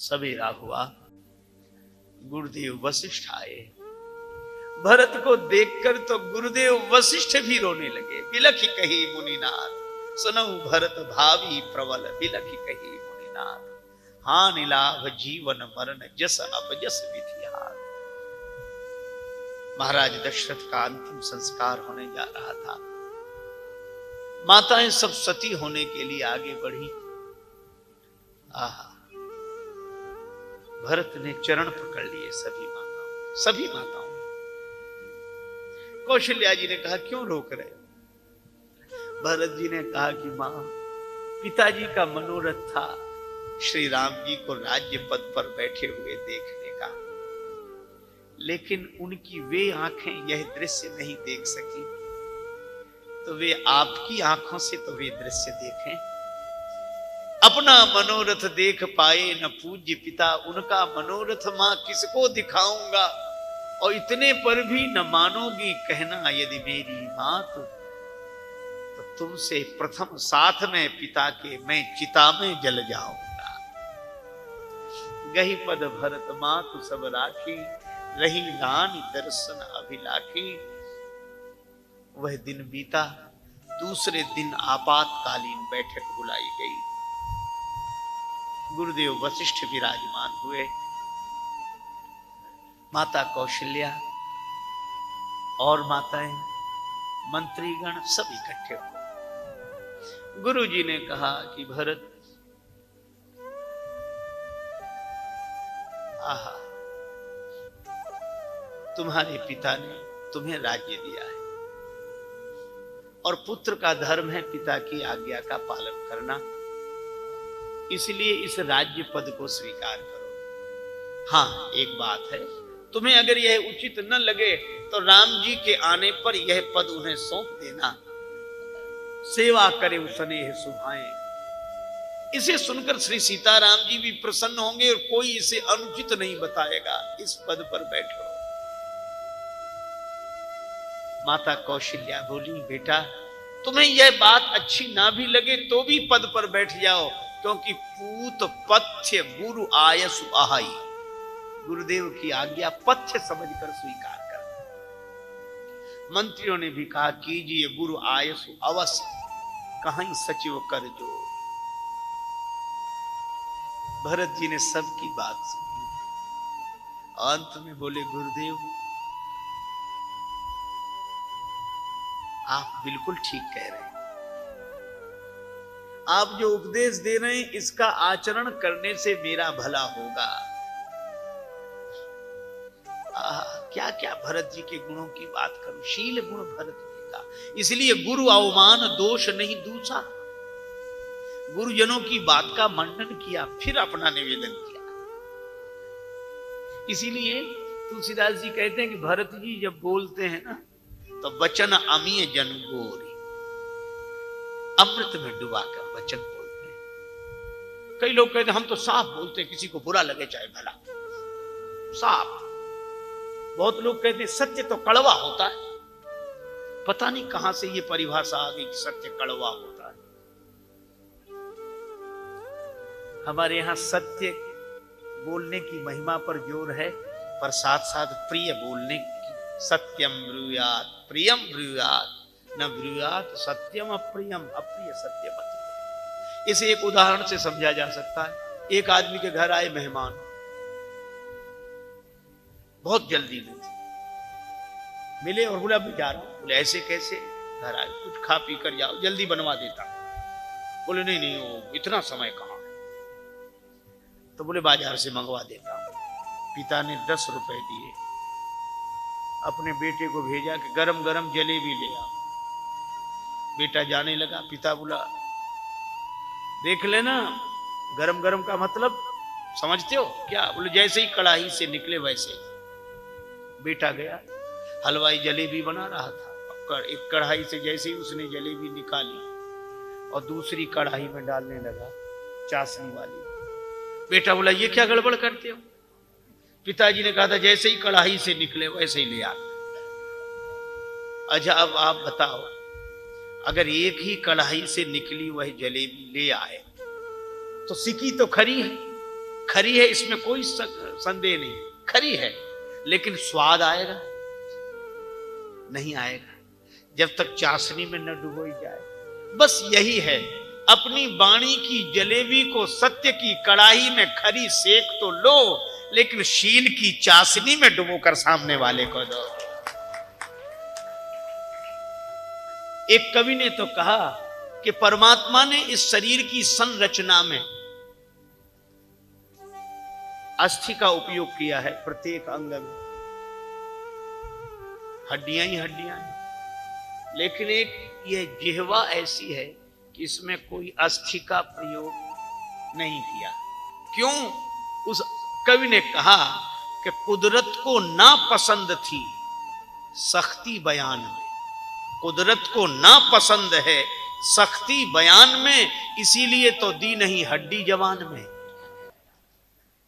सवेरा हुआ, गुरुदेव वशिष्ठ आए। भरत को देखकर तो गुरुदेव वशिष्ठ भी रोने लगे। बिलखि कही मुनिनाथ, सुनऊ भरत भावी प्रबल, बिलखि कही मुनिनाथ, हानि लाभ जीवन मरण, जस अपजस विधि हाथ। महाराज दशरथ का अंतिम संस्कार होने जा रहा था। माताएं सब सती होने के लिए आगे बढ़ी। भरत ने चरण पकड़ लिए सभी माताओं। कौशल्या जी ने कहा, क्यों रोक रहे? भरत जी ने कहा कि मां, पिताजी का मनोरथ था श्री राम जी को राज्य पद पर बैठे हुए देखने का, लेकिन उनकी वे आंखें यह दृश्य नहीं देख सकी, तो वे आपकी आंखों से तो वे दृश्य देखें। अपना मनोरथ देख पाए न पूज्य पिता, उनका मनोरथ मां किसको दिखाऊंगा? और इतने पर भी न मानोगी कहना, यदि मेरी मां तो तुमसे प्रथम साथ में पिता के मैं चिता में जल जाऊंगा। गही पद भरत मातु सब राखी, रही रानी दर्शन अभिलाखी। वह दिन बीता। दूसरे दिन आपातकालीन बैठक बुलाई गई। गुरुदेव वशिष्ठ विराजमान हुए। माता कौशल्या और माताएं, मंत्रीगण सब इकट्ठे हुए। गुरु जी ने कहा कि भरत, आहा, तुम्हारे पिता ने तुम्हें राज्य दिया है और पुत्र का धर्म है पिता की आज्ञा का पालन करना, इसलिए इस राज्य पद को स्वीकार करो। हाँ, एक बात है, तुम्हें अगर यह उचित न लगे तो राम जी के आने पर यह पद उन्हें सौंप देना। सेवा करे स्नेह सुभाएं। इसे सुनकर श्री सीताराम जी भी प्रसन्न होंगे और कोई इसे अनुचित नहीं बताएगा। इस पद पर बैठो। माता कौशल्या बोली, बेटा, तुम्हें यह बात अच्छी ना भी लगे तो भी पद पर बैठ जाओ, क्योंकि पूत पथ्य गुरु आयसु आहाई। गुरुदेव की आज्ञा पथ्य समझकर स्वीकार कर। मंत्रियों ने भी कहा, कीजिए गुरु आयसु अवश्य, कहीं सचिव कर जो। भरत जी ने सबकी बात सुनी। अंत में बोले, गुरुदेव, आप बिल्कुल ठीक कह रहे हैं। आप जो उपदेश दे रहे हैं, इसका आचरण करने से मेरा भला होगा। क्या क्या भरत जी के गुणों की बात करूं। शील गुण भरत जी का, इसलिए गुरु अवमान दोष नहीं दूसरा। गुरुजनों की बात का मंडन किया, फिर अपना निवेदन किया। इसीलिए तुलसीदास जी कहते हैं कि भरत जी जब बोलते हैं ना, तो वचन अमीय जन गोरी, अमृत में डुबाकर वचन बोलते हैं। कई लोग कहते हैं हम तो साफ बोलते हैं, किसी को बुरा लगे चाहे भला, साफ। बहुत लोग कहते हैं सत्य तो कड़वा होता है। पता नहीं कहां से ये परिभाषा आ गई कि सत्य कड़वा होता है। हमारे यहां सत्य बोलने की महिमा पर जोर है, पर साथ साथ प्रिय बोलने की। सत्यम ब्रूयात प्रियम ब्रूयात, न ब्रूयात सत्यम अप्रियम, अप्रिय सत्यम अप्रिय। इसे एक उदाहरण से समझा जा सकता है। एक आदमी के घर आए मेहमान, बहुत जल्दी में थी। मिले और बोला, मैं जा रहा हूं। बोले, ऐसे कैसे? घर आए, कुछ खा पी कर जाओ, जल्दी बनवा देता हूं। बोले, नहीं नहीं, वो इतना समय कहां है। तो बोले, बाजार से मंगवा देता हूं। पिता ने 10 रुपए दिए, अपने बेटे को भेजा कि गरम गरम जलेबी ले आओ। बेटा जाने लगा। पिता बोला, देख लेना, गरम गरम का मतलब समझते हो क्या? बोले, जैसे ही कढ़ाई से निकले वैसे ही। बेटा गया, हलवाई जलेबी बना रहा था। एक कढ़ाई से जैसे ही उसने जलेबी निकाली और दूसरी कढ़ाई में डालने लगा, चाशनी वाली। बेटा बोला, ये क्या गड़बड़ करते हो? पिताजी ने कहा था जैसे ही कढ़ाई से निकले वैसे ही ले आ। अच्छा, अब आप बताओ, अगर एक ही कढ़ाई से निकली वह जलेबी ले आए तो सिकी तो खरी है, खरी है, इसमें कोई संदेह नहीं, खरी है, लेकिन स्वाद आएगा नहीं आएगा जब तक चाशनी में न डुबोई जाए। बस यही है, अपनी वाणी की जलेबी को सत्य की कड़ाही में खरी सेक तो लो, लेकिन शील की चाशनी में डुबोकर सामने वाले को दो। एक कवि ने तो कहा कि परमात्मा ने इस शरीर की संरचना में अस्थि का उपयोग किया है, प्रत्येक अंग में हड्डियां ही हड्डियां हैं, लेकिन एक यह जिह्वा ऐसी है कि इसमें कोई अस्थि का प्रयोग नहीं किया। क्यों? उस कवि ने कहा कि कुदरत को ना पसंद थी सख्ती बयान में, कुदरत को ना पसंद है सख्ती बयान में, इसीलिए तो दी नहीं हड्डी जवान में।